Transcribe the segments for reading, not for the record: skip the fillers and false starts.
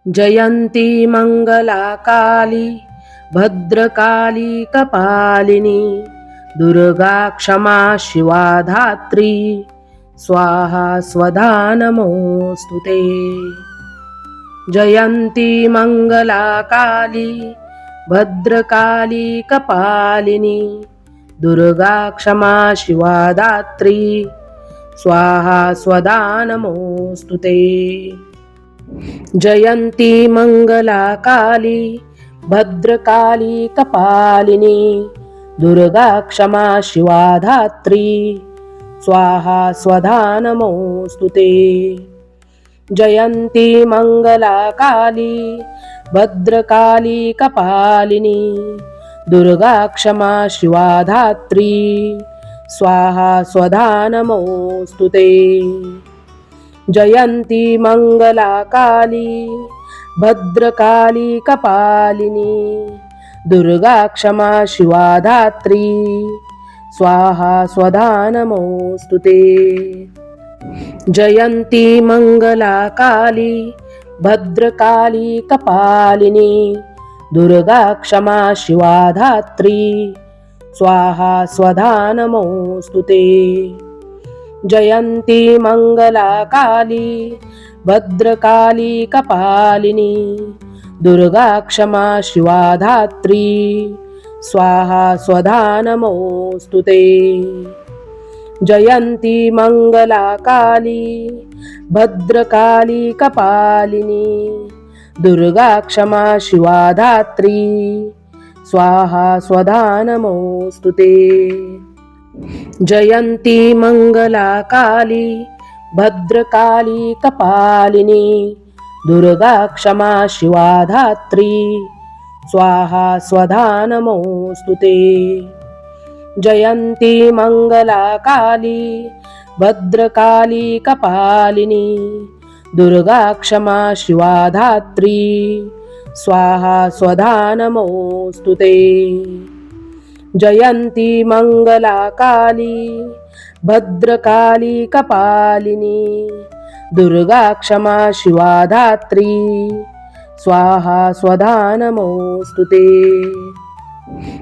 जयंती मंगला काली भद्रकाली कपालिनी दुर्गा क्षमा शिवा धात्री स्वाहा स्वधा नमोस्तुते। जयंती मंगला काली भद्रकाली कपालिनी दुर्गा क्षमा शिवा धात्री स्वाहा स्वधा नमोस्तुते। जयंती मंगला काली भद्रकाली कपालिनी दुर्गा क्षमा शिवा धात्री स्वाहा स्वधा नमोस्तुते। जयंती मंगला काली भद्रकाली कपालिनी दुर्गा क्षमा शिवा धात्री स्वाहा स्वधा नमोस्तुते। जयंती मंगला काली भद्रकाली कपालिनी दुर्गा क्षमा शिवा धात्री स्वाहा स्वधा नमोस्तुते। जयंती मंगला काली भद्रकाली कपालिनी दुर्गा क्षमा शिवा धात्री स्वाहा स्वधा नमोस्तुते। जयंती मंगला काली भद्रकाली कपालिनी दुर्गा क्षमा शिवा धात्री स्वाहा स्वधा नमोस्तुते। जयंती मंगला काली भद्रकाली कपालिनी दुर्गा क्षमा शिवा धात्री स्वाहा स्वधा नमोस्तुते। जयंती मंगला काली भद्रकाली कपालिनी दुर्गा क्षमा शिवा धात्री स्वाहा स्वधा नमोस्तुते। जयंती मंगला काली भद्रकाली कपालिनी दुर्गा क्षमा शिवा धात्री स्वाहा स्वधा नमोस्तुते। जयंती मंगला काली भद्रकाली कपालिनी दुर्गा क्षमा शिवा धात्री स्वाहा स्वधा नमोस्तुते।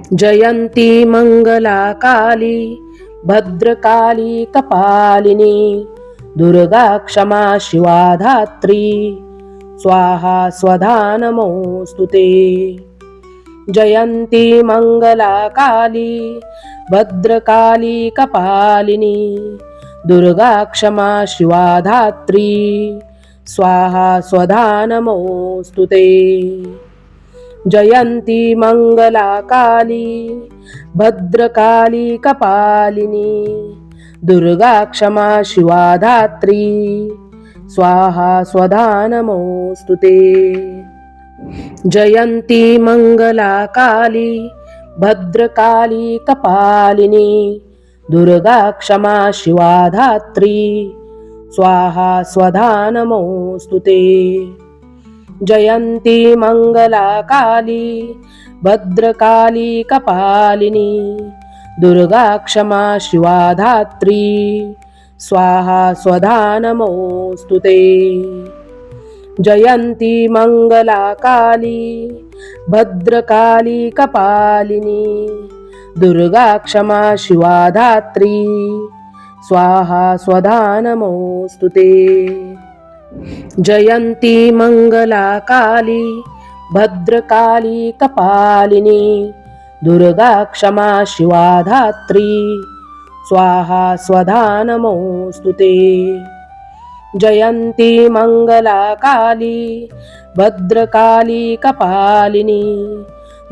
जयंती मंगला काली भद्रकाली कपालिनी दुर्गा क्षमा शिवा धात्री स्वाहा स्वधा नमोस्तुते। जयंती मंगला काली भद्रकाली कपालिनी दुर्गा क्षमा शिवा धात्री स्वाहा स्वधा नमोस्तुते। जयंती मंगला काली भद्रकाली कपालिनी दुर्गा क्षमा शिवा धात्री स्वाहा स्वधा नमोस्तुते। जयंती मंगला काली भद्रकाली कपालिनी दुर्गा क्षमा शिवा धात्री स्वाहा स्वधा नमोस्तुते। जयंती मंगला काली भद्रकाली कपालिनी दुर्गा क्षमा शिवा धात्री स्वाहा स्वधा नमोस्तुते। जयंती मंगला काली भद्रकाली कपालिनी दुर्गा क्षमा शिवा धात्री स्वाहा स्वधा नमोस्तुते। जयंती मंगला काली भद्रकाली कपालिनी दुर्गा क्षमा शिवा धात्री स्वाहा स्वधा नमोस्तुते। जयंती मंगला काली भद्रकाली कपालिनी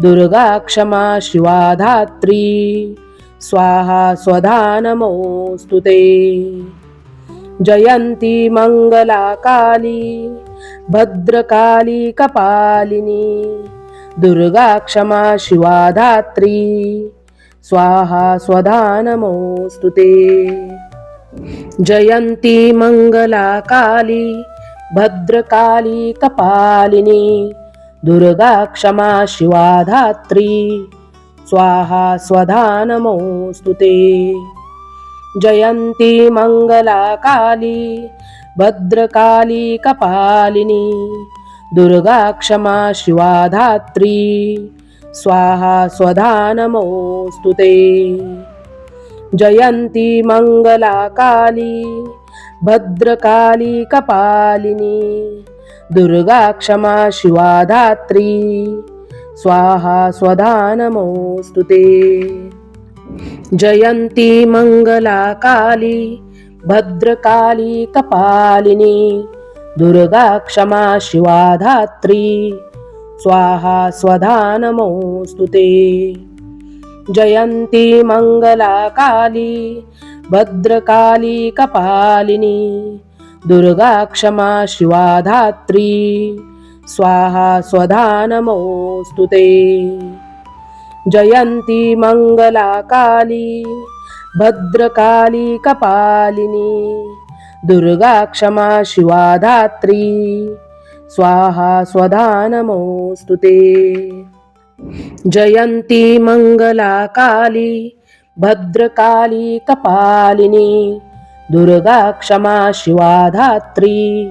दुर्गा क्षमा शिवा धात्री स्वाहा स्वधा नमोस्तुते। जयंती मंगला काली भद्रकाली कपालिनी दुर्गा क्षमा शिवा धात्री स्वाहा स्वधा नमोस्तुते। जयंती मंगला काली भद्रकाली कपालिनी दुर्गा क्षमा शिवा धात्री स्वाहा स्वधा नमोस्तुते। जयंती मंगला काली भद्रकाली कपालिनी दुर्गा क्षमा शिवा धात्री स्वाहा स्वधा नमोस्तुते। जयंती मंगला काली भद्रकाली कपालिनी दुर्गा क्षमा शिवा धात्री स्वाहा स्वधा नमोस्तुते। जयंती मंगला काली भद्रकाली कपालिनी दुर्गा क्षमा शिवा धात्री स्वाहा स्वधा नमोस्तुते। जयंती मंगला काली भद्रकाली कपालिनी दुर्गा क्षमा शिवा धात्री स्वाहा स्वधा नमोस्तुते। जयंती मंगला काली भद्रकाली कपालिनी दुर्गा क्षमा शिवा धात्री स्वाहा स्वधा नमोस्तुते। जयंती मंगला काली भद्रकाली कपालिनी दुर्गा क्षमा शिवा धात्री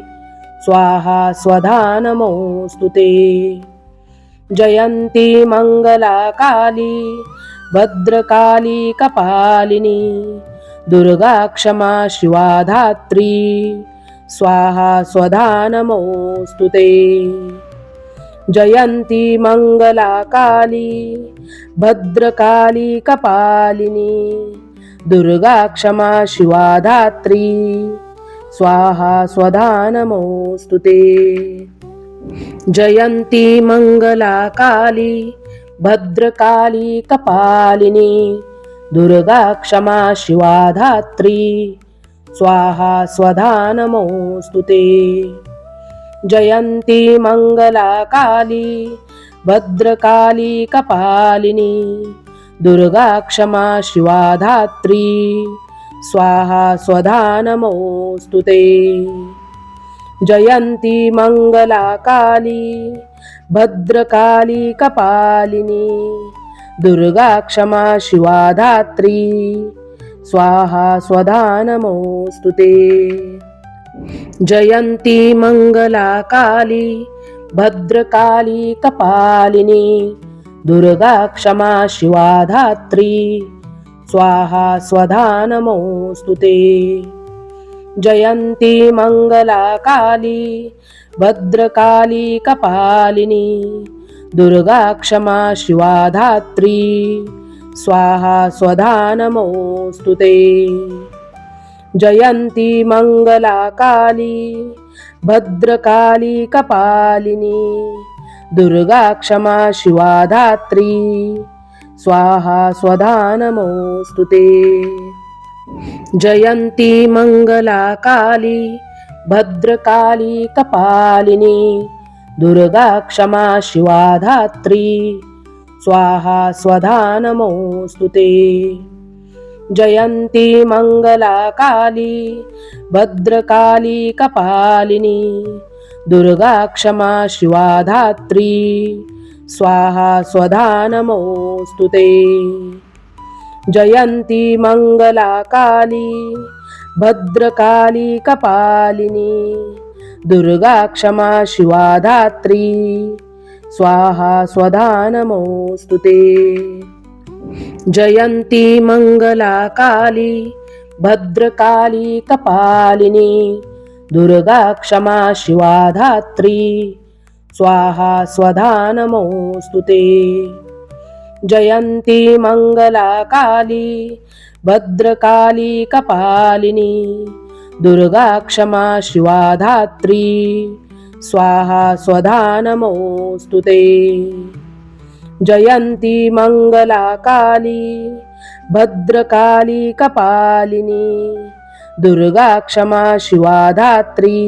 स्वाहा स्वधा नमोस्तुते। जयंती मंगला काली भद्रकाली कपालिनी दुर्गा क्षमा शिवा धात्री स्वाहा स्वधा नमोस्तुते। जयंती मंगला काली भद्रकाली कपालिनी दुर्गा क्षमा शिवा धात्री स्वाहा स्वधा नमोस्तुते। जयंती मंगला काली भद्रकाली कपालिनी दुर्गा क्षमा शिवा धात्री स्वाहा स्वधा नमोस्तुते। जयंती मंगला काली भद्रकाली कपालिनी दुर्गा क्षमा शिवा धात्री स्वाहा स्वधा नमोस्तुते। जयंती मंगला काली भद्रकाली कपालिनी दुर्गा क्षमा शिवा धात्री स्वाहा स्वधा नमोस्तुते। जयंती मंगला काली भद्रकाली कपालिनी दुर्गा क्षमा शिवा धात्री स्वाहा स्वधा नमोस्तुते। जयंती मंगला काली भद्रकाली कपालिनी दुर्गा क्षमा शिवा धात्री स्वाहा स्वधा नमोस्तुते। जयंती मंगला काली भद्रकाली कपालिनी दुर्गा क्षमा शिवा धात्री स्वाहा स्वधा नमोस्तुते। जयंती मंगला काली भद्रकाली कपालिनी दुर्गा क्षमा शिवा धात्री स्वाहा स्वधा नमोस्तुते। जयंती मंगला काली भद्रकाली कपालिनी दुर्गा क्षमा शिवा धात्री स्वाहा स्वधा नमोस्तुते। जयंती मंगला काली भद्रकाली कपालिनी दुर्गा क्षमा शिवा धात्री स्वाहा स्वधा नमोस्तुते। जयंती मंगला काली भद्रकाली कपालिनी दुर्गा क्षमा शिवा धात्री स्वाहा स्वधा नमोस्तुते। जयंती मंगला काली भद्रकाली कपालिनी दुर्गा क्षमा शिवा धात्री स्वाहा स्वधा नमोस्तुते। जयंती मंगला काली भद्रकाली कपालिनी दुर्गा क्षमा शिवा धात्री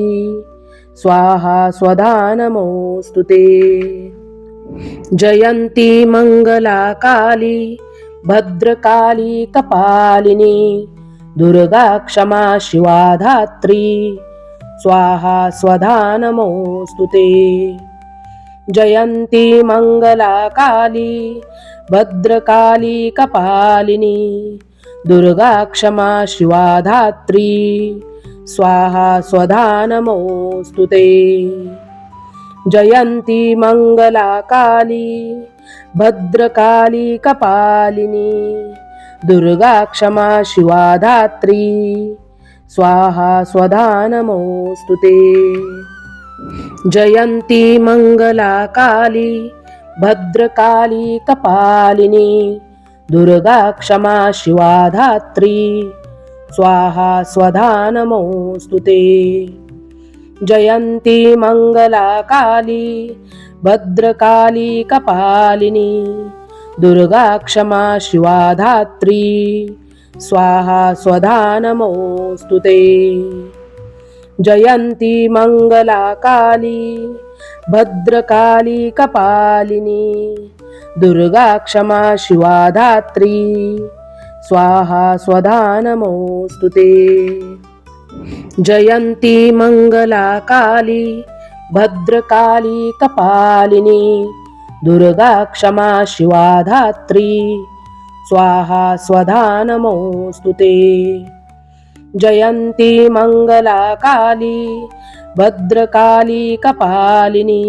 स्वाहा स्वधा नमोस्तुते। जयंती मंगला काली भद्रकाली कपालिनी दुर्गा क्षमा शिवा धात्री स्वाहा स्वधा नमोस्तुते। जयंती मंगला काली भद्रकाली कपालिनी दुर्गा क्षमा शिवा धात्री स्वाहा स्वधा नमोस्तुते। जयंती मंगला काली भद्रकाली कपालिनी दुर्गा क्षमा शिवा धात्री स्वाहा स्वधा नमोस्तुते। जयंती मंगला काली भद्रकाली कपालिनी दुर्गा क्षमा शिवा धात्री स्वाहा स्वधा नमोस्तुते। जयंती मंगला काली भद्रकाली कपालिनी दुर्गा क्षमा शिवा धात्री स्वाहा स्वधा नमोस्तुते। जयंती मंगला काली भद्रकाली कपालिनी दुर्गा क्षमा शिवा धात्री स्वाहा स्वधा नमोस्तुते। जयंती मंगला काली भद्रकाली कपालिनी दुर्गा क्षमा शिवा धात्री स्वाहा स्वधा नमोस्तुते। जयंती मंगला काली भद्रकाली कपालिनी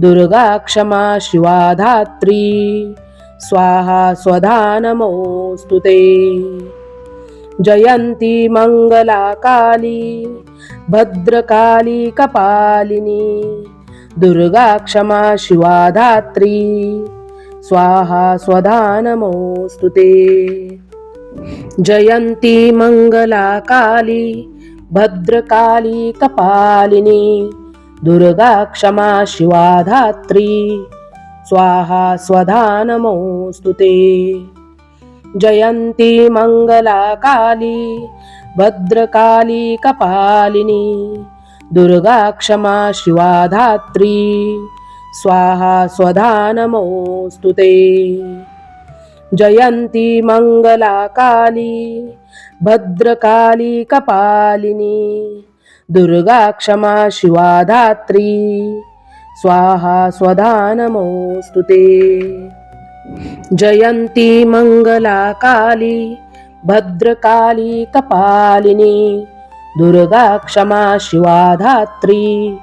दुर्गा क्षमा शिवा धात्री स्वाहा स्वधा नमोस्तुते। जयंती मंगला काली भद्रकाली कपालिनी दुर्गा क्षमा शिवा धात्री स्वाहा स्वधा नमोस्तुते। जयंती मंगला काली भद्रकाली कपालिनी दुर्गा क्षमा शिवा धात्री स्वाहा स्वधा नमोस्तुते। जयंती मंगला काली भद्रकाली कपालिनी दुर्गा क्षमा शिवा धात्री स्वाहा स्वधा नमोस्तुते। जयंती मंगला काली भद्रकाली कपालिनी दुर्गा क्षमा शिवा धात्री स्वाहा स्वधा नमोस्तुते। जयंती मंगला काली भद्रकाली कपालिनी दुर्गा क्षमा शिवा धात्री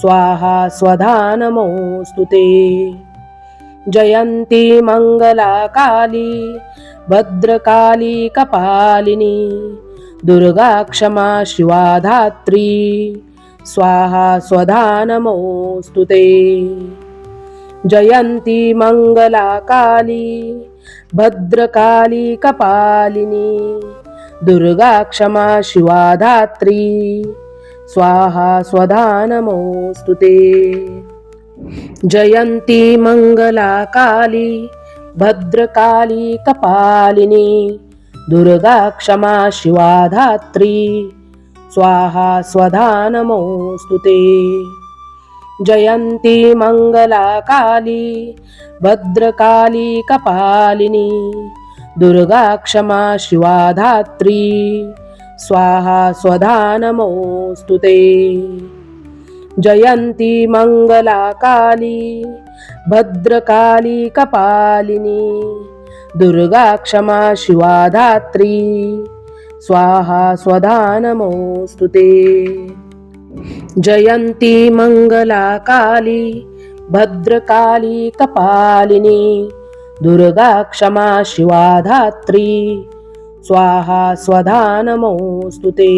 स्वाहा स्वधा नमोस्तुते। जयंती मंगला काली भद्रकाली कपालिनी दुर्गा क्षमा शिवा धात्री स्वाहा स्वधा नमोस्तुते। जयंती मंगला काली भद्रकाली कपालिनी दुर्गा क्षमा शिवा धात्री स्वाहा स्वधा नमोस्तुते। जयंती मंगला काली भद्रकाली कपालिनी दुर्गा क्षमा शिवा धात्री स्वाहा स्वधा नमोस्तुते। जयंती मंगला काली भद्रकाली कपालिनी दुर्गा क्षमा शिवा धात्री स्वाहा स्वधा नमोस्तुते। जयंती मंगला काली भद्रकाली कपालिनी दुर्गा क्षमा शिवा धात्री स्वाहा स्वधा नमोस्तुते। जयंती मंगला काली भद्रकाली कपालिनी दुर्गा क्षमा शिवा धात्री स्वाहा स्वधा नमोस्तुते।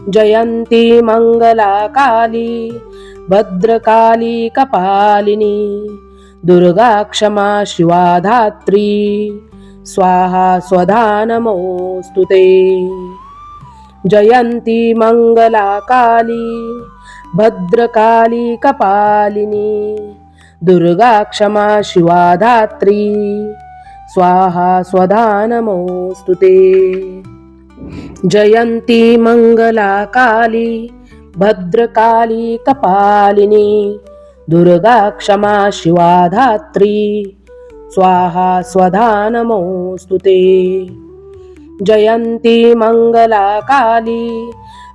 जयंती मंगला काली भद्रकाली कपालिनी दुर्गा क्षमा शिवा धात्री स्वाहा स्वधा नमोस्तुते। जयंती मंगला काली भद्रकाली कपालिनी दुर्गा क्षमा शिवा धात्री स्वाहा स्वधा नमोस्तुते। जयंती मंगला काली भद्रकाली कपालिनी दुर्गा क्षमा शिवा धात्री स्वाहा स्वधा नमोस्तुते। जयंती मंगला काली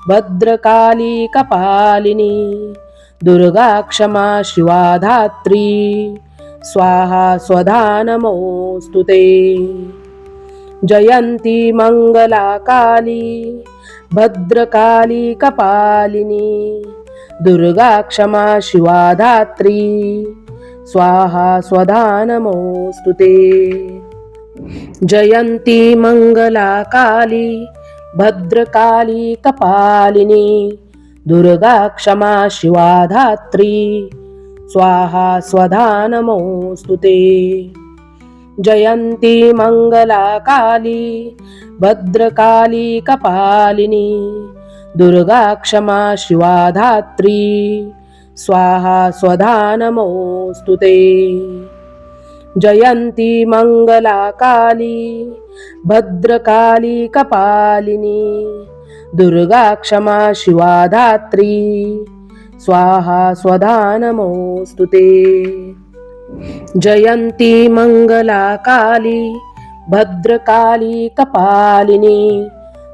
भद्रकाली कपालिनी दुर्गा क्षमा शिवा धात्री स्वाहा स्वधा नमोस्तुते। जयंती मंगला काली भद्रकाली कपालिनी दुर्गा क्षमा शिवा धात्री स्वाहा स्वधा नमोस्तुते। जयंती मंगला काली भद्रकाली कपालिनी दुर्गा क्षमा शिवा धात्री स्वाहा स्वधा नमोस्तुते। जयंती मंगला काली भद्रकाली कपालिनी दुर्गा क्षमा शिवा धात्री स्वाहा स्वधा नमोस्तुते। जयंती मंगला काली भद्रकाली कपालिनी दुर्गा क्षमा शिवा धात्री स्वाहा स्वधा नमोस्तुते। जयंती मंगला काली भद्रकाली कपालिनी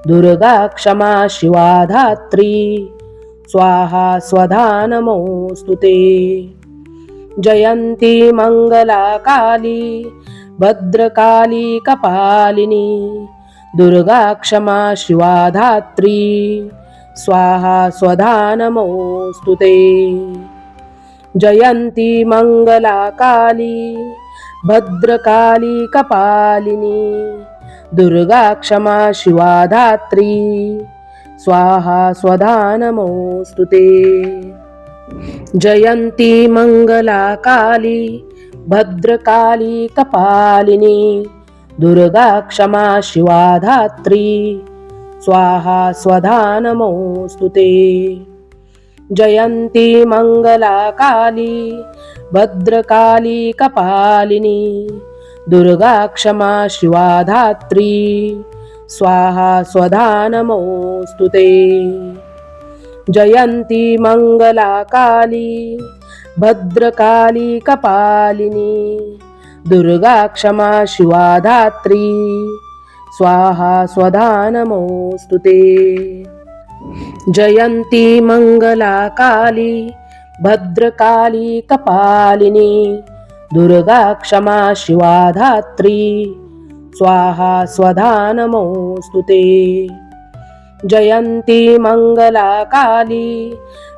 दुर्गा क्षमा शिवा धात्री स्वाहा स्वधा नमोस्तुते। जयंती मंगला काली भद्रकाली कपालिनी दुर्गा क्षमा शिवा धात्री स्वाहा स्वधा नमोस्तुते। जयंती मंगला काली भद्रकाली कपालिनी दुर्गा क्षमा शिवा धात्री स्वाहा स्वधा नमोस्तुते। जयंती मंगला काली भद्रकाली कपालिनी दुर्गा क्षमा शिवा धात्री स्वाहा स्वधा नमोस्तुते। जयंती मंगला काली भद्रकाली कपालिनी दुर्गा क्षमा शिवा धात्री स्वाहा स्वधा नमोस्तुते। जयंती मंगला काली भद्रकाली कपालिनी दुर्गा क्षमा शिवा धात्री स्वाहा स्वधा नमोस्तुते। जयंती मंगला काली भद्रकाली कपालिनी दुर्गा क्षमा शिवा धात्री स्वाहा स्वधा नमोस्तुते। जयंती मंगला काली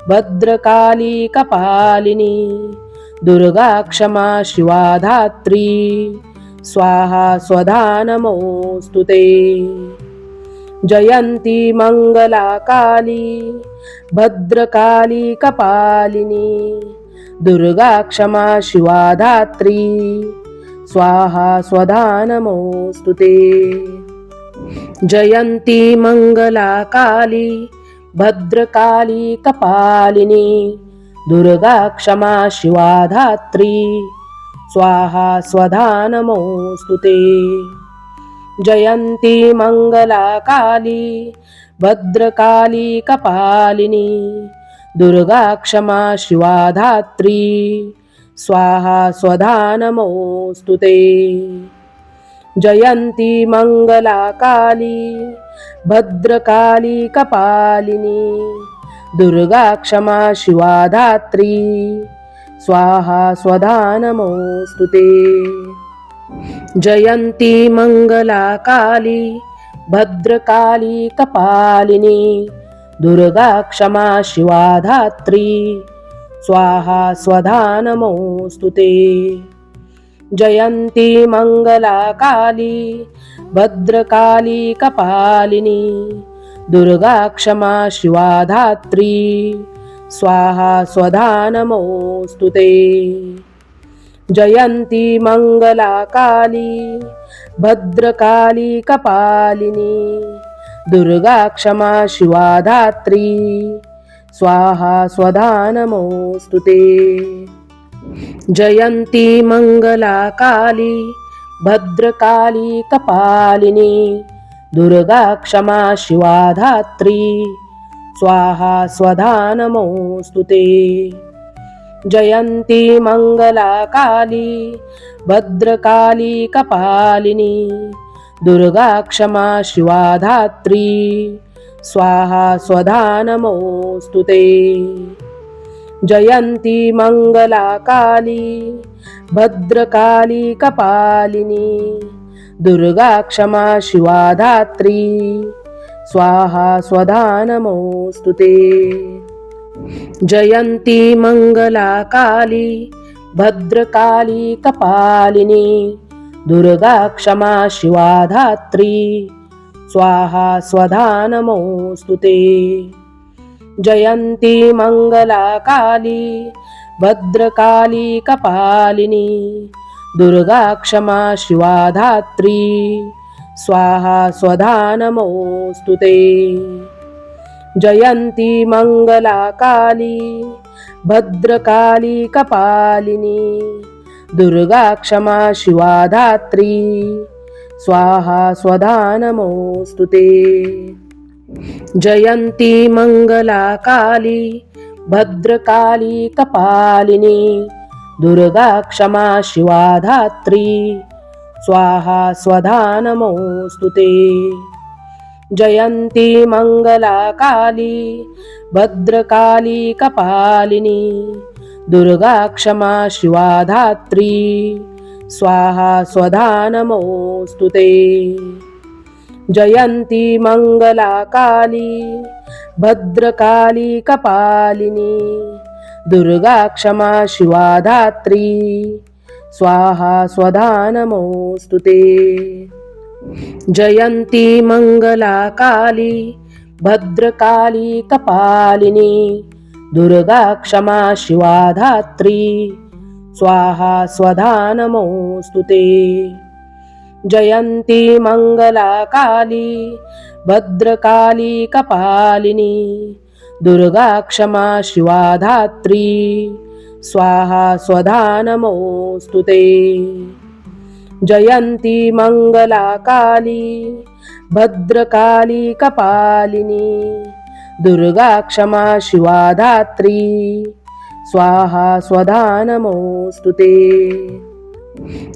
भद्रकाली कपालिनी दुर्गा क्षमा शिवा धात्री स्वाहा स्वधा नमोस्तुते। जयंती मंगला काली भद्रकाली कपालिनी दुर्गा क्षमा शिवा धात्री स्वाहा स्वधा नमोस्तुते। जयंती मंगला काली भद्रकाली कपालिनी दुर्गा क्षमा शिवा धात्री स्वाहा स्वधा नमोस्तुते। जयंती मंगला काली भद्रकाली कपालिनी दुर्गा क्षमा शिवा धात्री स्वाहा स्वधा नमोस्तुते। जयंती मंगला काली भद्रकाली कपालिनी दुर्गा क्षमा शिवा धात्री स्वाहा स्वधा नमोस्तुते। जयंती मंगला काली भद्रकाली कपालिनी दुर्गा क्षमा शिवा धात्री स्वाहा स्वधा नमोस्तुते। जयंती मंगला काली भद्रकाली कपालिनी दुर्गा क्षमा शिवा धात्री स्वाहा स्वधा नमोस्तुते। जयंती मंगला काली भद्रकाली कपालिनी दुर्गा क्षमा शिवा धात्री स्वाहा स्वधा नमोस्तुते। जयंती मंगला काली भद्रकाली कपालिनी दुर्गा क्षमा शिवा धात्री स्वाहा स्वधा नमोस्तुते। जयंती मंगला काली भद्रकाली कपालिनी दुर्गा क्षमा शिवा धात्री स्वाहा स्वधा नमोस्तुते। जयंती मंगला काली भद्रकाली कपालिनी दुर्गा क्षमा शिवा धात्री स्वाहा स्वधा नमोस्तुते। जयंती मंगला काली भद्रकाली कपालिनी दुर्गा क्षमा शिवा धात्री स्वाहा स्वधा नमोस्तुते। जयंती मंगला काली भद्रकाली कपालिनी दुर्गा क्षमा शिवा धात्री स्वाहा स्वधा नमोस्तुते। जयंती मंगला काली भद्रकाली कपालिनी दुर्गा क्षमा शिवा धात्री स्वाहा स्वधा नमोस्तुते। जयंती मंगला काली भद्रकाली कपालिनी दुर्गा क्षमा शिवा धात्री स्वाहा स्वधा नमोस्तुते। जयंती मंगला काली भद्रकाली कपालिनी दुर्गा क्षमा शिवा धात्री स्वाहा स्वधा नमोस्तुते। जयंती मंगला काली भद्रकाली कपालिनी दुर्गा क्षमा शिवा धात्री स्वाहा स्वधा नमोस्तुते। जयंती मंगला काली भद्रकाली कपालिनी दुर्गा क्षमा शिवा धात्री स्वाहा स्वधा नमोस्तुते। जयंती मंगला काली भद्रकाली कपालिनी दुर्गा क्षमा शिवा धात्री स्वाहा स्वधा नमोस्तुते। जयंती मंगला काली भद्रकाली कपालिनी दुर्गा क्षमा शिवा धात्री स्वाहा स्वधा नमोस्तुते।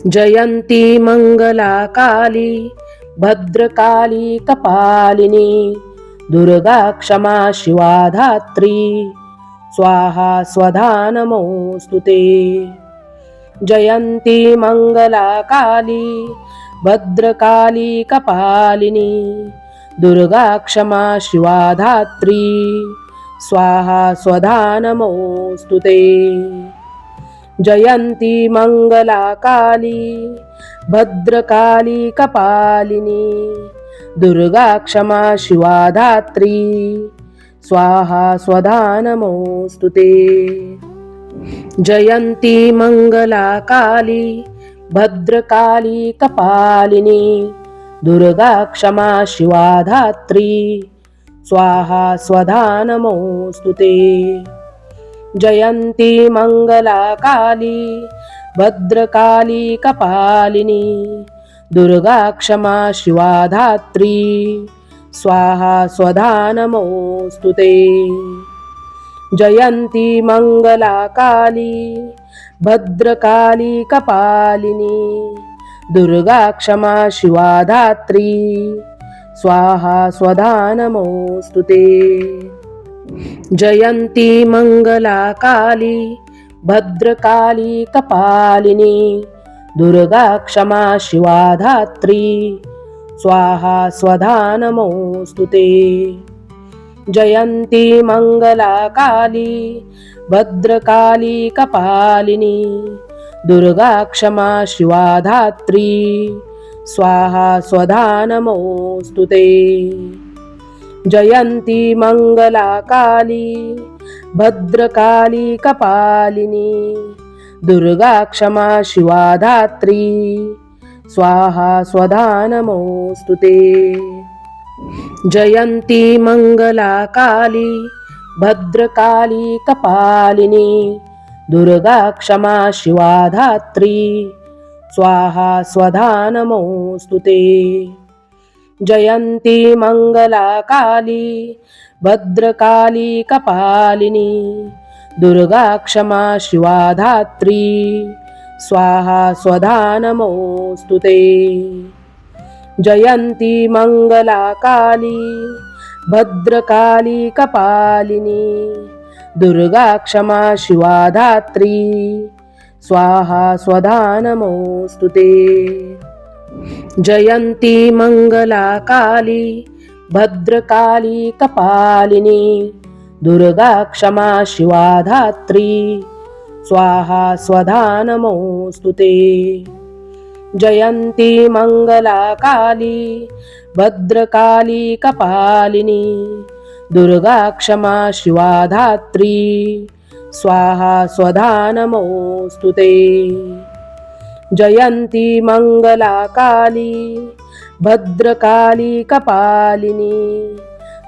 जयंती मंगला काली भद्रकाली कपालिनी दुर्गा क्षमा शिवा धात्री स्वाहा स्वधा नमोस्तुते। जयंती मंगला काली भद्रकाली कपालिनी दुर्गा क्षमा शिवा धात्री स्वाहा स्वधा नमोस्तुते। जयंती मंगला काली भद्रकाली कपालिनी दुर्गा क्षमा शिवा धात्री स्वाहा स्वधा नमोस्तुते। जयंती मंगला काली भद्रकाली कपालिनी दुर्गा क्षमा शिवा धात्री स्वाहा स्वधा नमोस्तुते। जयंती मंगला काली भद्रकाली कपालिनी दुर्गा क्षमा शिवा धात्री स्वाहा स्वधा नमोस्तुते। जयंती मंगला काली भद्रकाली कपालिनी दुर्गा क्षमा शिवा धात्री स्वाहा स्वधा नमोस्तुते। जयंती मंगला काली भद्रकाली कपालिनी दुर्गा क्षमा शिवा धात्री स्वाहा स्वधा नमोस्तुते। जयंती मंगला काली भद्रकाली कपालिनी दुर्गा क्षमा शिवा धात्री स्वाहा स्वधा नमोस्तुते। जयंती मंगला काली भद्रकाली कपालिनी दुर्गा क्षमा शिवा धात्री स्वाहा स्वधा नमोस्तुते। जयंती मंगला काली भद्रकाली कपालिनी दुर्गा क्षमा शिवा धात्री स्वाहा स्वधा नमोस्तुते। जयंती मंगला काली भद्रकाली कपालिनी दुर्गा क्षमा शिवा धात्री स्वाहा स्वधा नमोस्तुते। जयंती मंगला काली भद्रकाली कपालिनी दुर्गा क्षमा शिवा धात्री स्वाहा स्वधा नमोस्तुते। जयंती मंगला काली भद्रकाली कपालिनी दुर्गा क्षमा शिवा धात्री स्वाहा स्वधा नमोस्तुते। जयंती मंगला काली भद्रकाली कपालिनी दुर्गा क्षमा शिवा धात्री स्वाहा स्वधा नमोस्तुते। जयंती मंगला काली भद्रकाली कपालिनी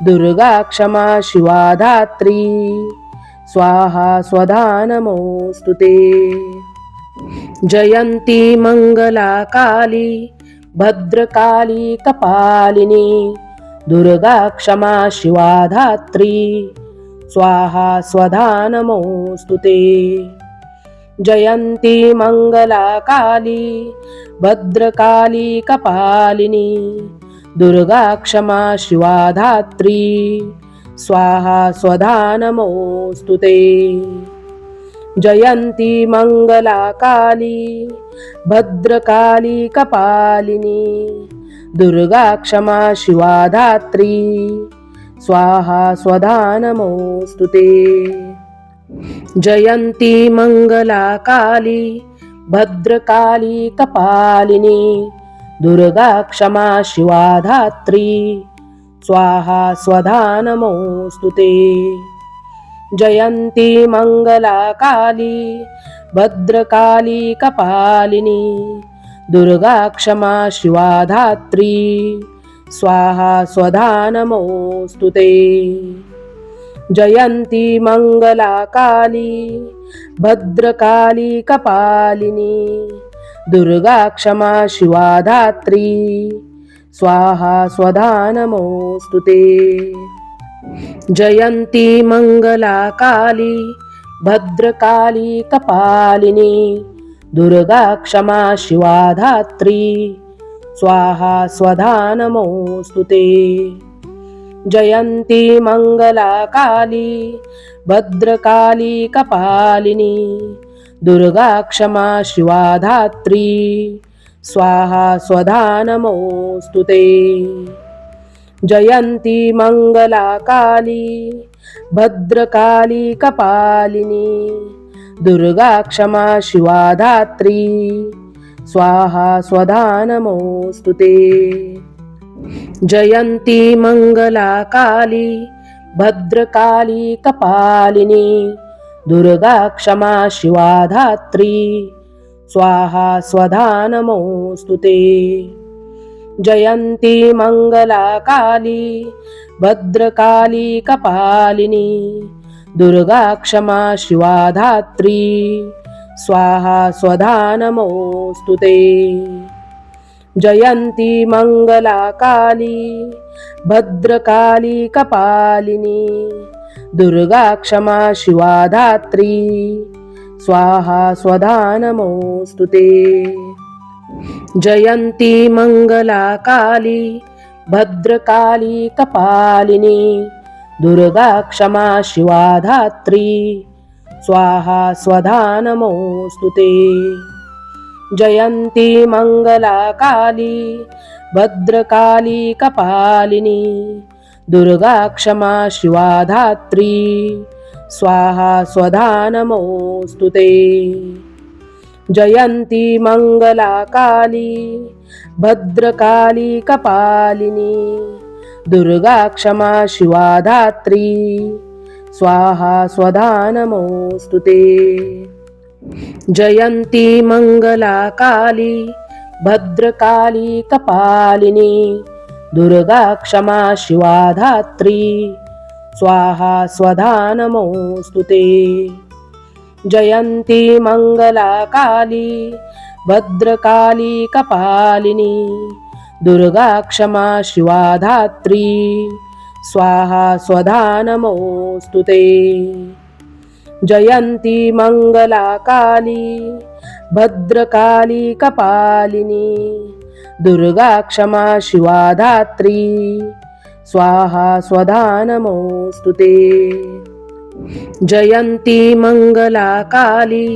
दुर्गा क्षमा शिवा धात्री स्वाहा स्वधा नमोस्तुते। जयंती मंगला काली भद्रकाली कपालिनी दुर्गा क्षमा शिवा धात्री स्वाहा स्वधा नमोस्तुते। जयंती मंगला काली भद्रकाली कपालिनी दुर्गा क्षमा शिवा धात्री स्वाहा स्वधा नमोस्तुते। जयंती मंगला काली भद्रकाली कपालिनी दुर्गा क्षमा शिवा धात्री स्वाहा स्वधा नमोस्तुते। जयंती मंगला काली भद्रकाली कपालिनी दुर्गा क्षमा शिवा धात्री स्वाहा स्वधा नमोस्तुते। जयंती मंगला काली भद्रकाली कपालिनी दुर्गा क्षमा शिवा धात्री स्वाहा स्वधा नमोस्तुते। जयंती मंगला काली भद्रकाली कपालिनी दुर्गा क्षमा शिवा धात्री स्वाहा स्वधा नमोस्तुते। जयंती मंगला काली भद्रकाली कपालिनी दुर्गा क्षमा शिवा धात्री स्वाहा स्वधा नमोस्तुते। जयंती मंगला काली भद्रकाली कपालिनी दुर्गा क्षमा शिवा धात्री स्वाहा स्वधा नमोस्तुते। जयंती मंगला काली भद्रकाली कपालिनी दुर्गा क्षमा शिवा धात्री स्वाहा स्वधा नमोस्तुते। जयंती मंगला काली भद्रकाली कपालिनी दुर्गा क्षमा शिवा धात्री स्वाहा स्वधा नमोस्तुते। जयंती मंगला काली भद्रकाली कपालिनी दुर्गा क्षमा शिवा धात्री स्वाहा स्वधा नमोस्तुते। जयंती मंगला काली भद्रकाली कपालिनी दुर्गा क्षमा शिवा धात्री स्वाहा स्वधा नमोस्तुते। जयंती मंगला काली भद्रकाली कपालिनी दुर्गा क्षमा शिवा धात्री स्वाहा स्वधा नमोस्तुते। जयंती मंगला काली भद्रकाली कपालिनी दुर्गा क्षमा शिवा धात्री स्वाहा स्वधा नमोस्तुते। जयंती मंगला काली भद्रकाली कपालिनी दुर्गा क्षमा शिवा धात्री स्वाहा स्वधा नमोस्तुते। जयंती मंगला काली भद्रकाली कपालिनी दुर्गा क्षमा शिवा धात्री स्वाहा स्वधा नमोस्तुते। जयंती मंगला काली भद्रकाली कपालिनी दुर्गा क्षमा शिवा धात्री स्वाहा स्वधा नमोस्तुते। जयंती मंगला काली भद्रकाली कपालिनी दुर्गा क्षमा शिवा धात्री स्वाहा स्वधा नमोस्तुते। जयंती मंगला काली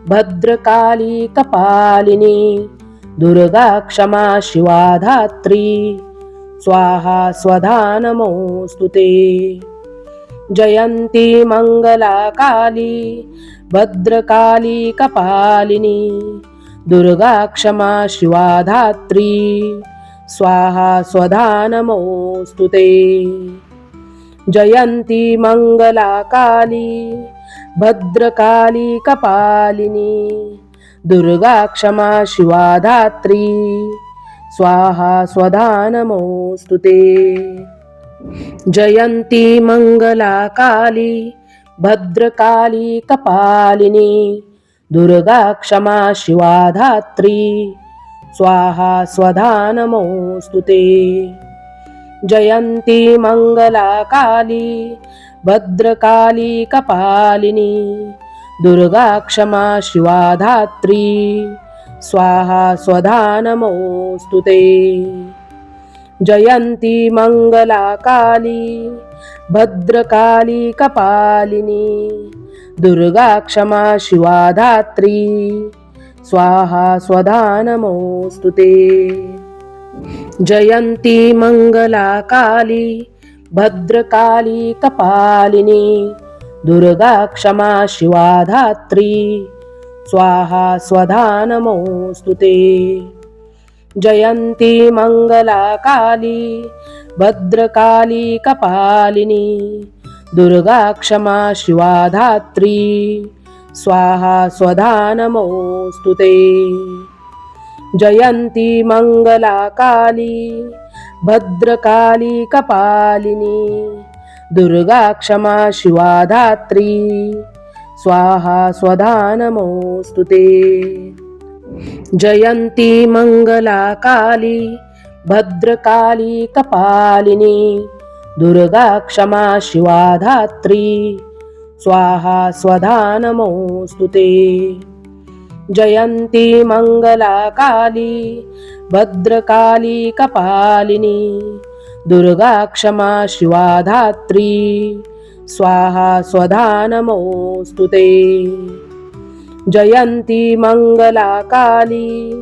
भद्रकाली कपालिनी दुर्गा क्षमा शिवा धात्री स्वाहा स्वधा नमोस्तुते। जयंती मंगला काली भद्रकाली कपालिनी दुर्गा क्षमा शिवा धात्री स्वाहा स्वधा नमोस्तुते। जयंती मंगला काली भद्रकाली कपालिनी दुर्गा क्षमा शिवा धात्री स्वाहा स्वधा नमोस्तुते। जयंती मंगला काली भद्रकाली कपालिनी दुर्गा क्षमा शिवा धात्री स्वाहा स्वधा नमोस्तुते। जयंती मंगला काली भद्रकाली कपालिनी दुर्गा क्षमा शिवा धात्री स्वाहा स्वधा नमोस्तुते। जयंती मंगला काली भद्रकाली कपालिनी दुर्गा क्षमा शिवा धात्री स्वाहा स्वधा नमोस्तुते। जयंती मंगला काली भद्रकाली कपालिनी दुर्गा क्षमा शिवा धात्री स्वाहा स्वधा नमोस्तुते। जयंती मंगला काली भद्रकाली कपालिनी दुर्गा क्षमा शिवा धात्री स्वाहा स्वधा नमोस्तुते। जयंती मंगला काली भद्रकाली कपालिनी दुर्गा क्षमा शिवा धात्री स्वाहा स्वधा नमोस्तुते। जयंती मंगला काली भद्रकाली कपालिनी दुर्गा क्षमा शिवा धात्री स्वाहा स्वधा नमोस्तुते। जयंती मंगला काली भद्रकाली कपालिनी दुर्गा क्षमा शिवा धात्री स्वाहा स्वधा नमोस्तुते। जयंती मंगला काली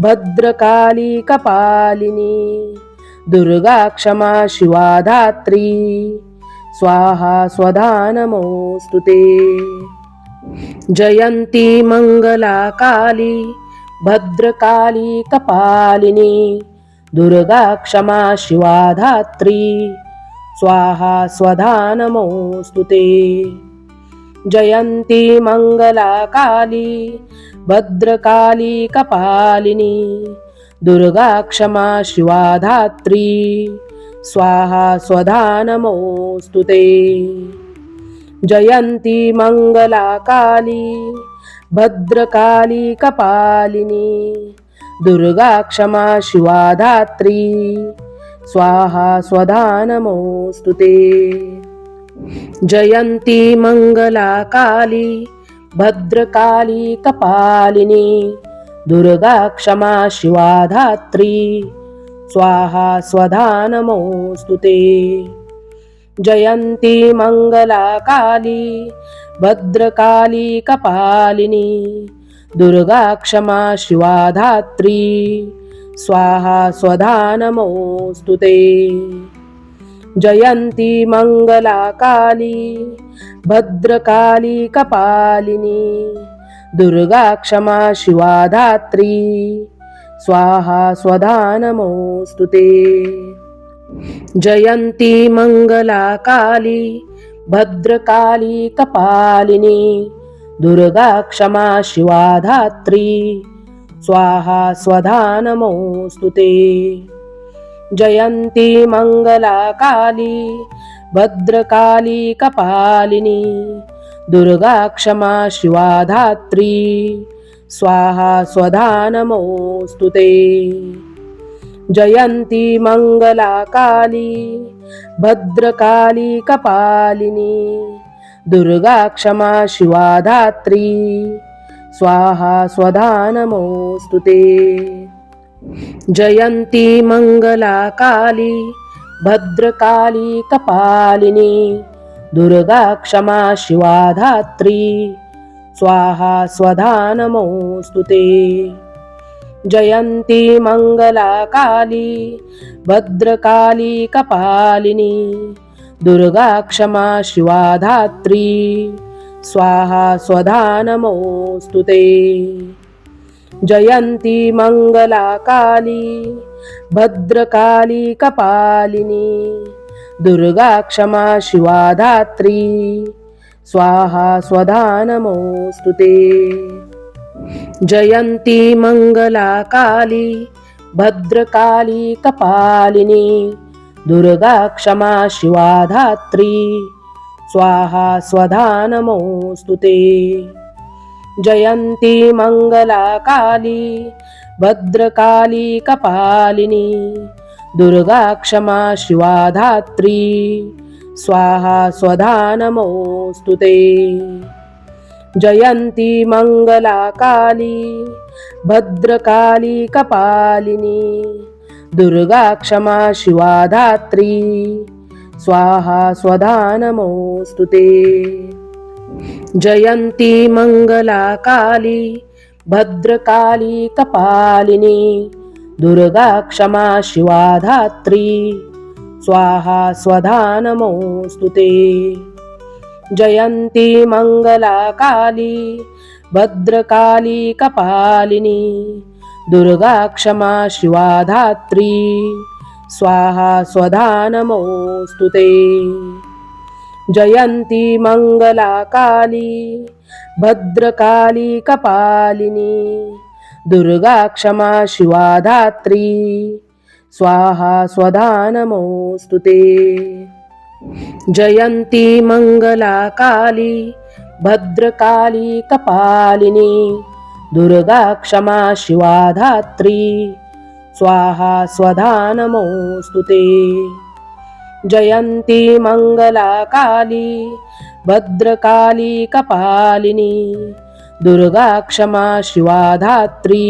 भद्रकाली कपालिनी दुर्गा क्षमा शिवा धात्री स्वाहा स्वधा नमोस्तुते। जयंती मंगला काली भद्रकाली कपालिनी दुर्गा क्षमा शिवा धात्री स्वाहा स्वधा नमोस्तुते। जयंती मंगला काली भद्रकाली कपालिनी दुर्गा क्षमा शिवा धात्री स्वाहा स्वधा नमोस्तुते। जयंती मंगला काली भद्रकाली कपालिनी दुर्गा क्षमा शिवा धात्री स्वाहा स्वधा नमोस्तुते। जयंती मंगला काली भद्रकाली कपालिनी दुर्गा क्षमा शिवा धात्री स्वाहा स्वधा नमोस्तुते। जयंती मंगला काली भद्रकाली कपालिनी दुर्गा क्षमा शिवा धात्री स्वाहा स्वधा नमोस्तुते। जयंती मंगला काली भद्रकाली कपालिनी दुर्गा क्षमा शिवा धात्री स्वाहा स्वधा नमोस्तुते। जयंती मंगला काली भद्रकाली कपालिनी दुर्गा क्षमा शिवा धात्री स्वाहा स्वधा नमोस्तुते। जयंती मंगला काली भद्रकाली कपालिनी दुर्गा क्षमा शिवा धात्री स्वाहा स्वधा नमोस्तुते। जयंती मंगला काली भद्रकाली कपालिनी दुर्गा क्षमा शिवा धात्री स्वाहा स्वधा नमोस्तुते। जयंती मंगला काली भद्रकाली कपालिनी दुर्गा क्षमा शिवा धात्री स्वाहा स्वधा नमोस्तुते। जयंती मंगला काली भद्रकाली कपालिनी दुर्गा क्षमा शिवा धात्री स्वाहा स्वधा नमोस्तुते। जयंती मंगला काली भद्रकाली कपालिनी दुर्गा क्षमा शिवा धात्री स्वाहा स्वधा नमोस्तुते। जयंती मंगला काली भद्रकाली कपालिनी दुर्गा क्षमा शिवा धात्री स्वाहा स्वधा नमोस्तुते। जयंती मंगला काली भद्रकाली कपालिनी दुर्गा क्षमा शिवा धात्री स्वाहा स्वधा नमोस्तुते। जयंती मंगला काली भद्रकाली कपालिनी दुर्गा क्षमा शिवा धात्री स्वाहा स्वधा नमोस्तुते। जयंती मंगला काली भद्रकाली कपालिनी दुर्गा क्षमा शिवा धात्री स्वाहा स्वधा नमोस्तुते। जयंती मंगला काली भद्रकाली कपालिनी दुर्गा क्षमा शिवा धात्री स्वाहा स्वधा नमोस्तुते। जयंती मंगला काली भद्रकाली कपालिनी दुर्गा क्षमा शिवा धात्री स्वाहा स्वधा नमोस्तुते। जयंती मंगला काली भद्रकाली कपालिनी दुर्गा क्षमा शिवा धात्री स्वाहा स्वधा नमोस्तुते। जयंती मंगला काली भद्रकाली कपालिनी दुर्गा क्षमा शिवा धात्री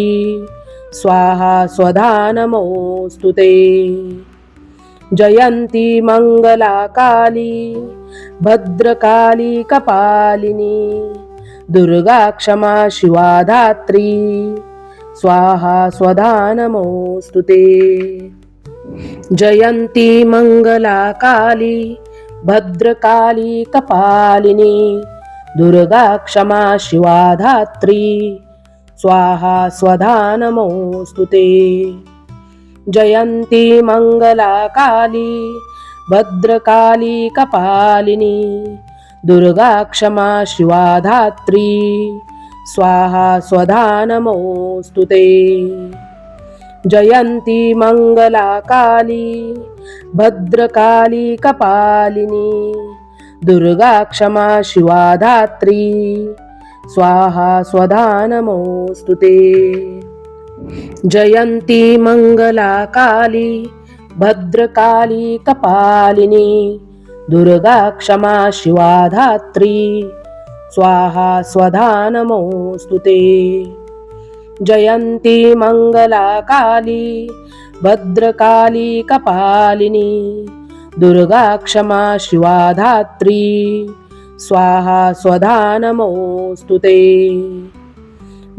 स्वाहा स्वधा नमोस्तुते। जयंती मंगला काली भद्रकाली कपालिनी दुर्गा क्षमा शिवा धात्री स्वाहा स्वधा नमोस्तुते। जयंती मंगला काली भद्रकाली कपालिनी दुर्गा क्षमा शिवा धात्री स्वाहा स्वधा नमोस्तुते। जयंती मंगला काली भद्रकाली कपालिनी दुर्गा क्षमा शिवा धात्री स्वाहा स्वधा नमोस्तुते। जयंती मंगला काली भद्रकाली कपालिनी दुर्गा क्षमा शिवा धात्री स्वाहा स्वधा नमोस्तुते। जयंती मंगला काली भद्रकाली कपालिनी दुर्गा क्षमा शिवा धात्री स्वाहा स्वधा नमोस्तुते। जयंती मंगला काली भद्रकाली कपालिनी दुर्गा क्षमा शिवा धात्री स्वाहा स्वधा नमोस्तुते।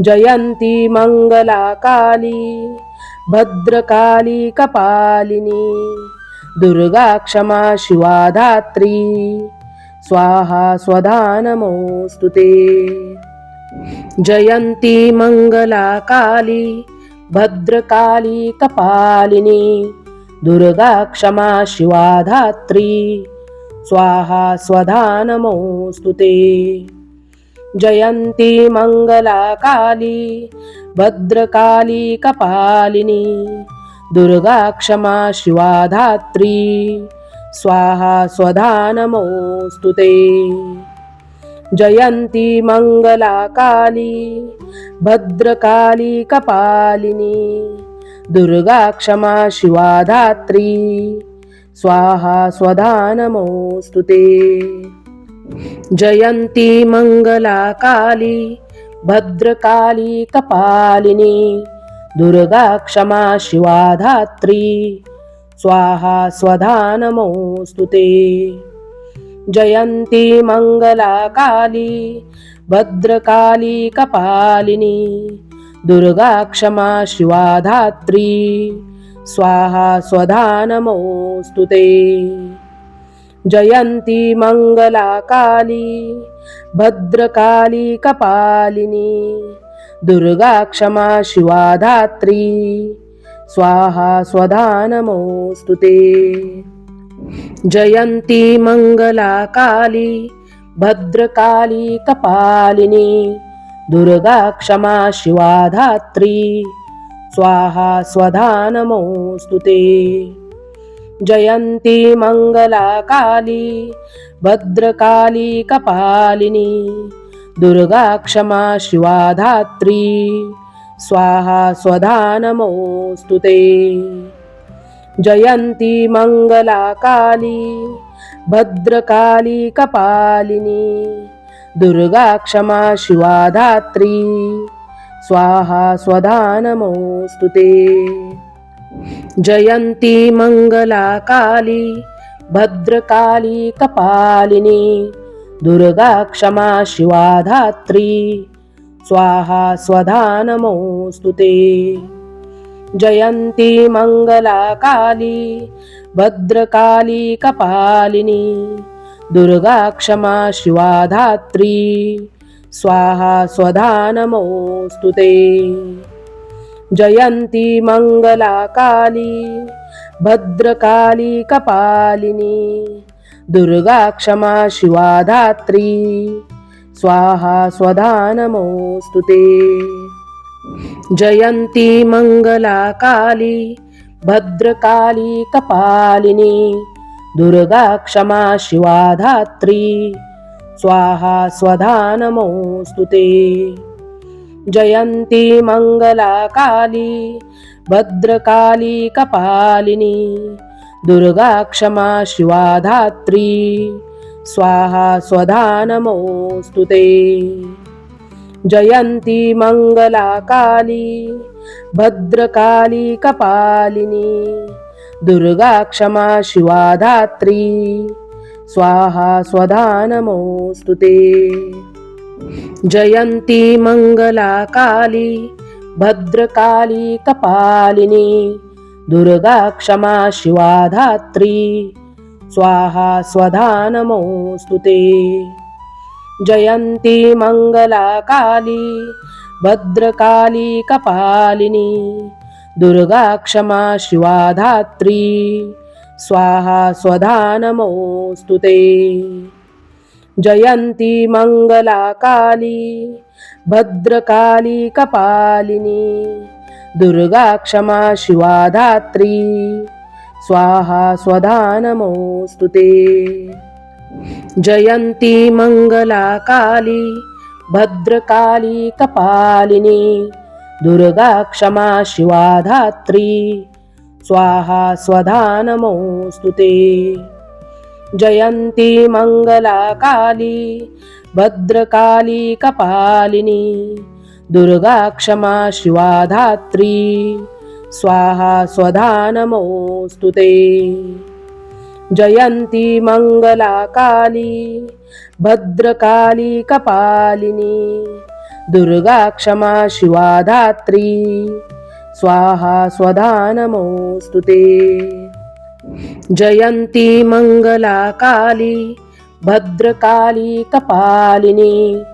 जयंती मंगला काली भद्रकाली कपालिनी दुर्गा क्षमा शिवा धात्री स्वाहा स्वधा नमोस्तुते। जयंती मंगला काली भद्रकाली कपालिनी दुर्गा क्षमा शिवा धात्री स्वाहा स्वधा नमोस्तुते। जयंती मंगला काली भद्रकाली कपालिनी दुर्गा क्षमा शिवा धात्री स्वाहा स्वधा नमोस्तुते। जयंती मंगला काली भद्रकाली कपालिनी दुर्गा क्षमा शिवा धात्री स्वाहा स्वधा नमोस्तुते। जयंती मंगला काली भद्रकाली कपालिनी दुर्गा क्षमा शिवा धात्री स्वाहा स्वधा नमोस्तुते। जयंती मंगला काली भद्रकाली कपालिनी दुर्गा क्षमा शिवा धात्री स्वाहा स्वधा नमोस्तुते। जयंती मंगला काली भद्रकाली कपालिनी दुर्गा क्षमा शिवा धात्री स्वाहा स्वधा नमोस्तुते। जयंती मंगला काली भद्रकाली कपालिनी दुर्गा क्षमा शिवा धात्री स्वाहा स्वधा नमोस्तुते। जयंती मंगला काली भद्रकाली कपालिनी दुर्गा क्षमा शिवा धात्री स्वाहा स्वधा नमोस्तुते। जयंती मंगला काली भद्रकाली कपालिनी दुर्गा क्षमा शिवा धात्री स्वाहा स्वधा नमोस्तुते। जयंती मंगला काली भद्रकाली कपालिनी दुर्गा क्षमा शिवा धात्री स्वाहा स्वधा नमोस्तुते। जयंती मंगला काली भद्रकाली कपालिनी दुर्गा क्षमा शिवा धात्री स्वाहा स्वधा नमोस्तुते। जयंती मंगला काली भद्रकाली कपालिनी दुर्गा क्षमा शिवा धात्री स्वाहा स्वधा नमोस्तुते। जयंती मंगला काली भद्रकाली कपालिनी दुर्गा क्षमा शिवा धात्री स्वाहा स्वधा नमोस्तुते। जयंती मंगला काली भद्रकाली कपालिनी दुर्गा क्षमा शिवा धात्री स्वाहा स्वधा नमोस्तुते। जयंती मंगला काली भद्रकाली कपालिनी दुर्गा क्षमा शिवा धात्री स्वाहा स्वधा नमोस्तुते। जयंती मंगला काली भद्रकाली कपालिनी दुर्गा क्षमा शिवा धात्री स्वाहा स्वधा नमोस्तुते। जयंती मंगला काली भद्रकाली कपालिनी दुर्गा क्षमा शिवा धात्री स्वाहा स्वधा नमोस्तुते। जयंती मंगला काली भद्रकाली कपालिनी दुर्गा क्षमा शिवा धात्री स्वाहा स्वधा नमोस्तुते। जयंती मंगला काली भद्रकाली कपालिनी दुर्गा क्षमा शिवा धात्री स्वाहा स्वधा नमोस्तुते। जयंती मंगला काली भद्रकाली कपालिनी दुर्गा क्षमा शिवा धात्री स्वाहा स्वधा नमोस्तुते। जयंती मंगला काली भद्रकाली कपालिनी दुर्गा क्षमा शिवा धात्री स्वाहा स्वधा नमोस्तुते। जयंती मंगला काली भद्रकाली कपालिनी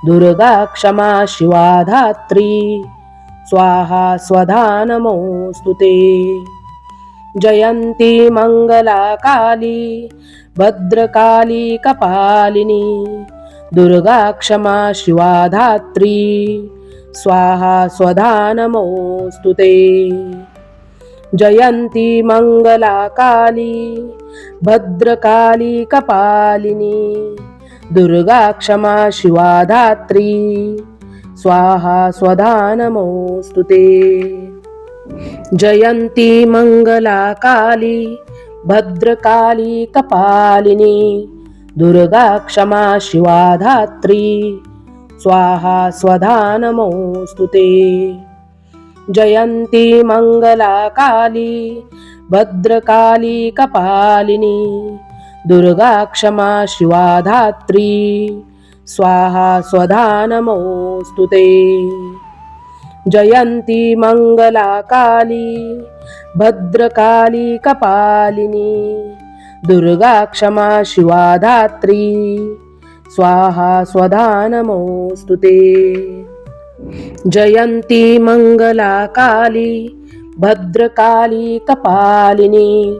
दुर्गा क्षमा शिवा धात्री स्वाहा स्वधा नमोस्तुते। जयंती मंगला काली भद्रकाली कपालिनी दुर्गा क्षमा शिवा धात्री स्वाहा स्वधा नमोस्तुते। जयंती मंगला काली भद्रकाली कपालिनी दुर्गा क्षमा शिवा धात्री स्वाहा स्वधा नमोस्तुते। जयंती मंगला काली भद्रकाली कपालिनी दुर्गा क्षमा शिवा धात्री स्वाहा स्वधा नमोस्तुते। जयंती मंगला काली भद्रकाली कपालिनी दुर्गा क्षमा शिवा धात्री स्वाहा स्वधा नमोस्तुते। जयंती मंगला काली भद्रकाली कपालिनी दुर्गा क्षमा शिवा धात्री स्वाहा स्वधा नमोस्तुते। जयंती मंगला काली भद्रकाली कपालिनी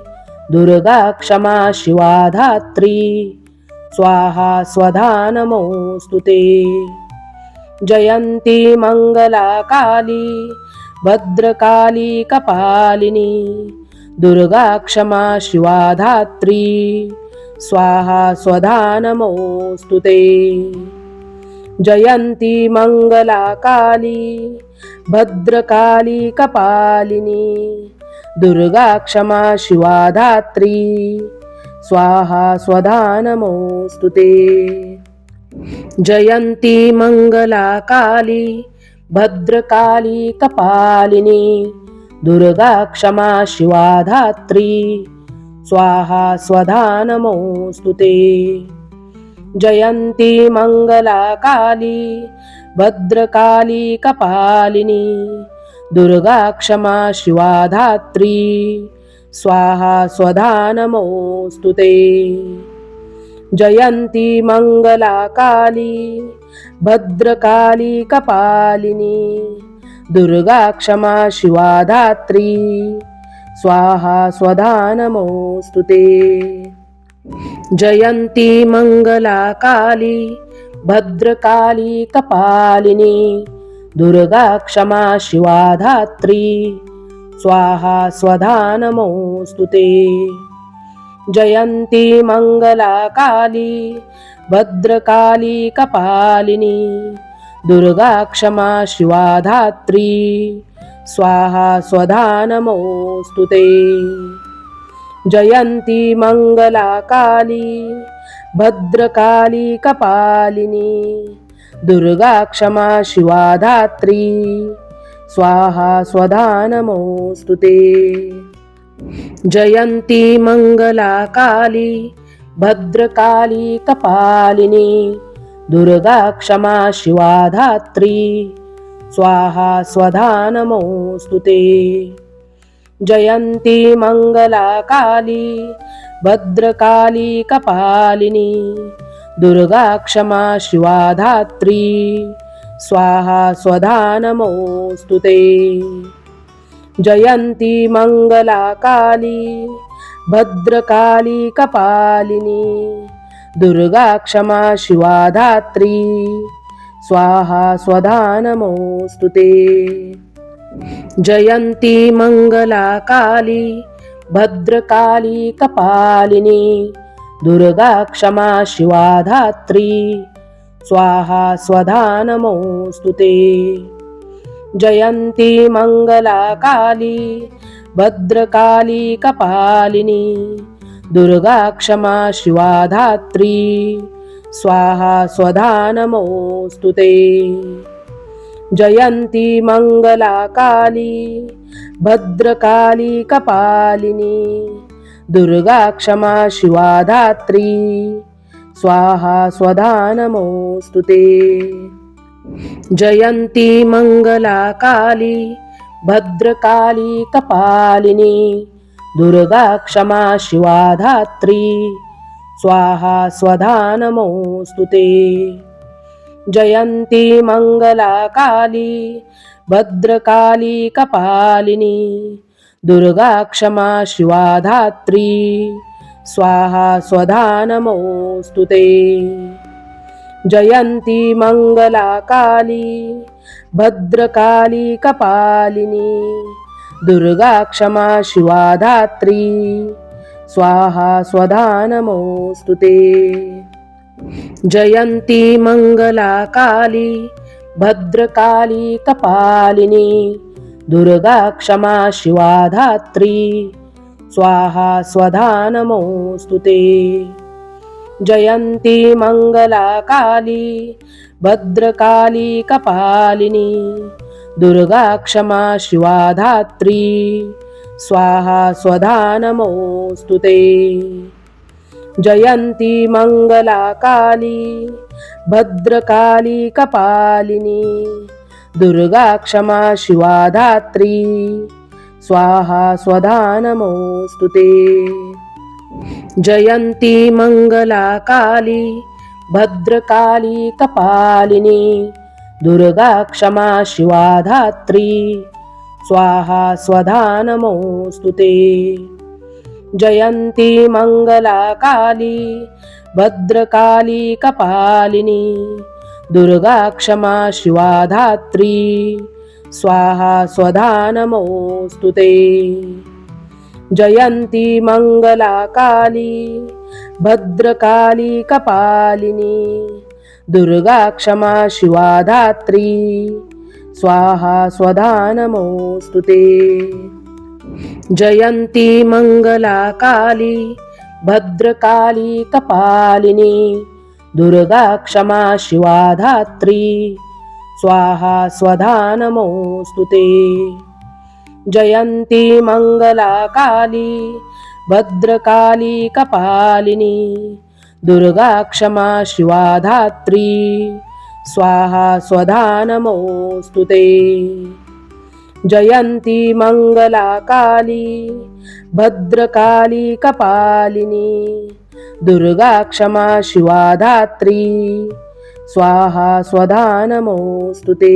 दुर्गा क्षमा शिवा धात्री स्वाहा स्वधा नमोस्तुते। जयंती मंगला काली भद्रकाली कपालिनी दुर्गा क्षमा शिवा धात्री स्वाहा स्वधा नमोस्तुते। जयंती मंगला काली भद्रकाली कपालिनी दुर्गा क्षमा शिवा धात्री स्वाहा स्वधा नमोस्तुते। जयंती मंगला काली भद्रकाली कपालिनी दुर्गा क्षमा शिवा धात्री स्वाहा स्वधा नमोस्तुते। जयंती मंगला काली भद्रकाली कपालिनी दुर्गा क्षमा शिवा धात्री स्वाहा स्वधा नमोस्तुते। जयंती मंगला काली भद्रकाली कपालिनी दुर्गा क्षमा शिवा धात्री स्वाहा स्वधा नमोस्तुते। जयंती मंगला काली भद्रकाली कपालिनी दुर्गा क्षमा शिवा धात्री स्वाहा स्वधा नमोस्तुते। जयंती मंगला काली भद्रकाली कपालिनी दुर्गा क्षमा शिवा धात्री स्वाहा स्वधा नमोस्तुते। जयंती मंगला काली भद्रकाली कपालिनी दुर्गा क्षमा शिवा धात्री स्वाहा स्वधा नमोस्तुते। जयंती मंगला काली भद्रकाली कपालिनी दुर्गा क्षमा शिवा धात्री स्वाहा स्वधा नमोस्तुते। जयंती मंगला काली भद्रकाली कपालिनी दुर्गा क्षमा शिवा धात्री स्वाहा स्वधा नमोस्तुते। जयंती मंगला काली भद्रकाली कपालिनी दुर्गा क्षमा शिवा धात्री स्वाहा स्वधा नमोस्तुते। जयंती मंगला काली भद्रकाली कपालिनी दुर्गा क्षमा शिवा धात्री स्वाहा स्वधा नमोस्तुते। जयंती मंगला काली भद्रकाली कपालिनी दुर्गा क्षमा शिवा धात्री स्वाहा स्वधा नमोस्तुते। जयंती मंगला काली भद्रकाली कपालिनी दुर्गा क्षमा शिवा धात्री स्वाहा स्वधा नमोस्तुते। जयंती मंगला काली भद्रकाली कपालिनी दुर्गा क्षमा शिवा धात्री स्वाहा स्वधा नमोस्तुते। जयंती मंगला काली भद्रकाली कपालिनी दुर्गा क्षमा शिवा धात्री स्वाहा स्वधा नमोस्तुते। जयंती मंगला काली भद्रकाली कपालिनी दुर्गा क्षमा शिवा धात्री स्वाहा स्वधा नमोस्तुते। जयंती मंगला काली भद्रकाली कपालिनी दुर्गा क्षमा शिवा धात्री स्वाहा स्वधा नमोस्तुते। जयंती मंगला काली भद्रकाली कपालिनी दुर्गा क्षमा शिवा धात्री स्वाहा स्वधा नमोस्तुते। जयंती मंगला काली भद्रकाली कपालिनी दुर्गा क्षमा शिवा धात्री स्वाहा स्वधा नमोस्तुते। जयंती मंगला काली भद्रकाली कपालिनी दुर्गा क्षमा शिवा धात्री स्वाहा स्वधा नमोस्तुते। जयंती मंगला काली भद्रकाली कपालिनी दुर्गा क्षमा शिवा धात्री स्वाहा स्वधा नमोस्तुते। जयंती मंगला काली भद्रकाली कपालिनी दुर्गा क्षमा शिवा धात्री स्वाहा स्वधा नमोस्तुते। जयंती मंगला काली भद्रकाली कपालिनी दुर्गा क्षमा शिवा धात्री स्वाहा स्वधा नमोस्तुते। जयंती मंगला काली भद्रकाली कपालिनी दुर्गा क्षमा शिवा धात्री स्वाहा स्वधा नमोस्तुते। जयंती मंगला काली भद्रकाली कपालिनी दुर्गा क्षमा शिवा धात्री स्वाहा स्वधा नमोस्तुते।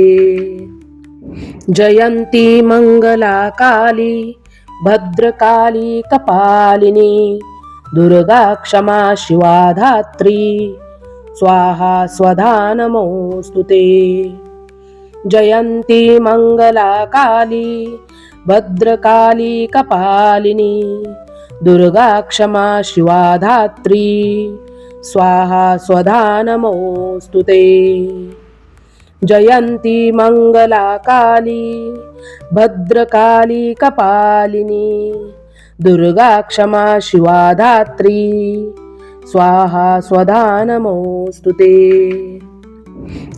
जयंती मंगला काली भद्रकाली कपालिनी दुर्गा क्षमा शिवा धात्री स्वाहा स्वधा नमोस्तुते। जयंती मंगला काली भद्रकाली कपालिनी दुर्गा क्षमा शिवा धात्री स्वाहा स्वधा नमोस्तुते। जयंती मंगला काली भद्रकाली कपालिनी दुर्गा क्षमा शिवा धात्री स्वाहा स्वधा नमोस्तुते।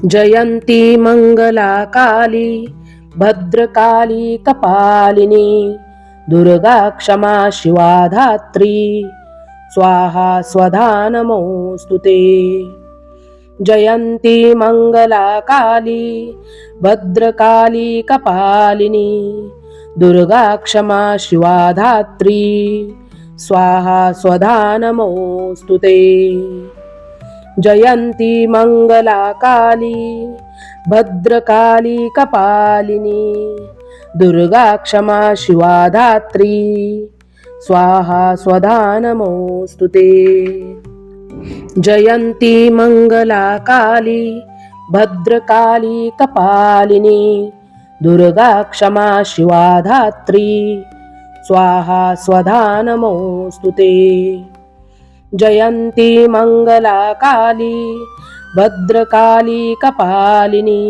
जयंती मंगला काली भद्रकाली कपालिनी दुर्गा क्षमा शिवा धात्री स्वाहा स्वधा नमोस्तुते। जयंती मंगला काली भद्रकाली कपालिनी दुर्गा क्षमा शिवा धात्री स्वाहा स्वधा नमोस्तुते। जयंती मंगला काली भद्रकाली कपालिनी दुर्गा क्षमा शिवा धात्री स्वाहा स्वधा नमोस्तुते। जयंती मंगला काली भद्रकाली कपालिनी दुर्गा क्षमा शिवा धात्री स्वाहा स्वधा नमोस्तुते। जयंती मंगला काली भद्रकाली कपालिनी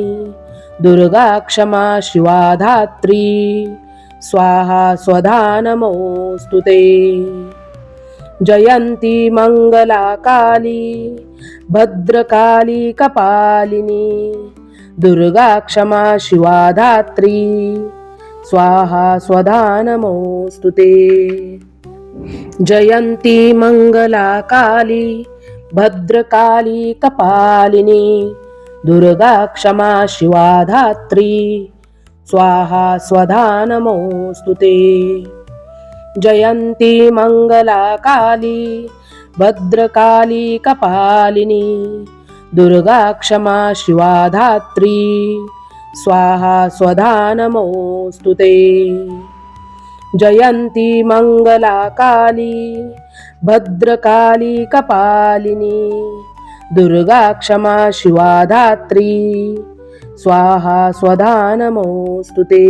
दुर्गा क्षमा शिवा धात्री स्वाहा स्वधा नमोस्तुते। जयंती मंगला काली भद्रकाली कपालिनी दुर्गा क्षमा शिवा धात्री स्वाहा स्वधा नमोस्तुते। जयंती मंगला काली भद्रकाली कपालिनी दुर्गा क्षमा शिवा धात्री स्वाहा स्वधा नमोस्तुते। जयंती मंगला काली भद्रकाली कपालिनी दुर्गा क्षमा शिवा धात्री स्वाहा स्वधा नमोस्तुते। जयंती मंगला काली भद्रकाली कपालिनी दुर्गा क्षमा शिवा धात्री स्वाहा स्वधा नमोस्तुते।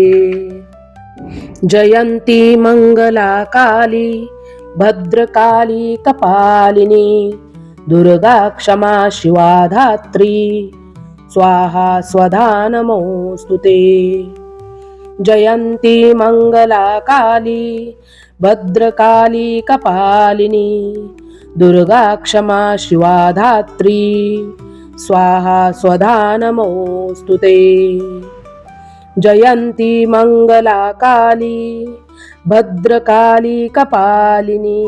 जयंती मंगला काली भद्रकाली कपालिनी दुर्गा क्षमा शिवा धात्री स्वाहा स्वधा नमोस्तुते। जयंती मंगला काली भद्रकाली कपालिनी दुर्गा क्षमा शिवा धात्री स्वाहा स्वधा नमोस्तुते। जयंती मंगला काली भद्रकाली कपालिनी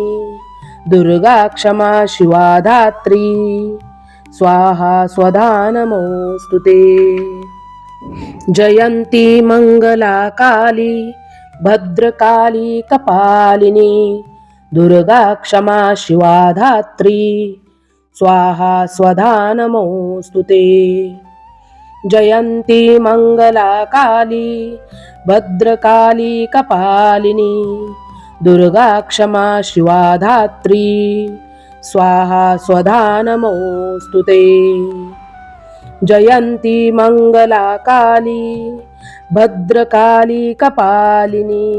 दुर्गा क्षमा शिवा धात्री स्वाहा स्वधा नमोस्तुते। जयंती मंगला काली भद्रकाली कपालिनी दुर्गा क्षमा शिवा धात्री स्वाहा स्वधा नमोऽस्तु ते। जयन्ती मंगला काली भद्रकाली कपालिनी दुर्गा क्षमा शिवा धात्री स्वाहा स्वधा नमोऽस्तु ते। जयन्ती मंगला काली भद्रकाली कपालिनी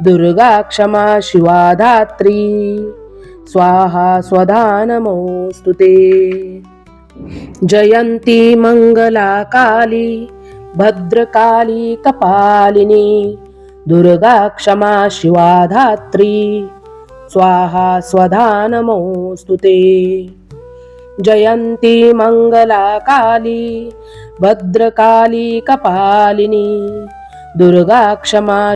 दुर्गा क्षमा शिवा धात्री स्वाहा स्वधा नमोऽस्तु ते। जयन्ती मंगला काली भद्रकाली कपालिनी दुर्गा क्षमा शिवा धात्री स्वाहा स्वधा नमोऽस्तु ते। जयन्ती मंगला काली भद्रकाली कपालिनी दुर्गा क्षमा